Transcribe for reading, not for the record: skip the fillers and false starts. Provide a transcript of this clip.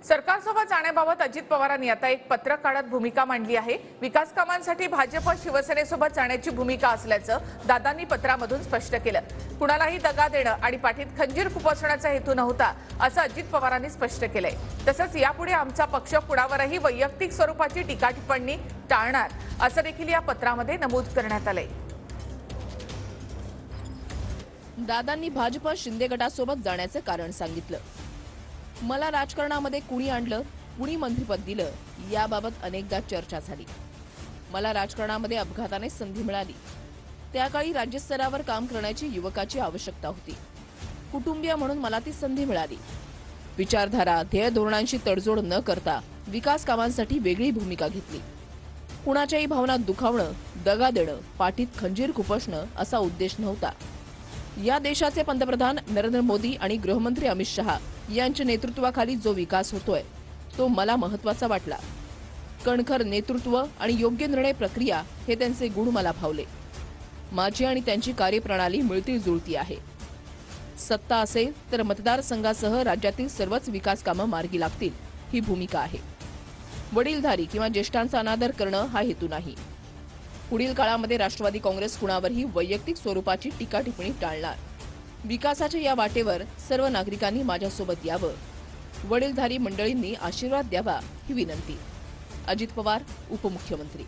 सरकारसोबत जाण्याबाबत अजित पवारांनी आता एक पत्र काढत भूमिका मांडली आहे। विकास कामांसाठी भाजप शिवसेनेसोबत जाण्याची भूमिका असल्याचं दादांनी पत्रामधून स्पष्ट केलं। कुणालाही दगा देणं आणि पाठीत खंजीर खुपसण्याचा हेतू नव्हता असं अजित पवारांनी स्पष्ट केलंय। तसंच यापुढे आमचा पक्ष कुणावरही वैयक्तिक स्वरूपाची टीका टिप्पणी टाळणार असं देखील या पत्रामध्ये नमूद करण्यात आलंय। दादांनी भाजप शिंदे गटासोबत जाण्याचं कारण सांगितलं। मला राजकारणामध्ये कुणी आणलं, कुणी मंत्रिपद दिलं याबाबत अनेकदा चर्चा झाली। मला राजकारणामध्ये अपघाताने संधी मिळाली। त्या काळी राज्यस्तरावर काम करण्याची युवकाची आवश्यकता होती। कुटुंबीय म्हणून मला ती संधी मिळाली। विचारधारा ध्येय धोरणांशी तडजोड न करता विकास कामांसाठी वेगळी भूमिका घेतली। कुणाच्याही भावना दुखावणं, दगा देणं, पाठीत खंजीर खुपसणं असा उद्देश नव्हता। या देशाचे पंतप्रधान नरेंद्र मोदी आणि गृहमंत्री अमित शहा यांच्या नेतृत्वाखाली जो विकास होतोय तो मला महत्त्वाचा वाटला। कणखर नेतृत्व आणि योग्य निर्णय प्रक्रिया हे त्यांचे गुण मला भावले। माझी आणि त्यांची कार्यप्रणाली मिळती जुळती आहे। सत्ता असेल तर मतदारसंघासह राज्यातील सर्वच विकास कामं मार्गी लागतील ही भूमिका आहे। वडीलधारी किंवा ज्येष्ठांचा अनादर करणं हा हेतू नाही। पुढील काळामध्ये राष्ट्रवादी काँग्रेस कुणावरही वैयक्तिक स्वरूपाची टीका टिप्पणी टाळणार। विकासाच्या या वाटेवर सर्व नागरिकांनी माझ्यासोबत यावं, वडीलधारी मंडळींनी आशीर्वाद द्यावा ही विनंती। अजित पवार, उपमुख्यमंत्री।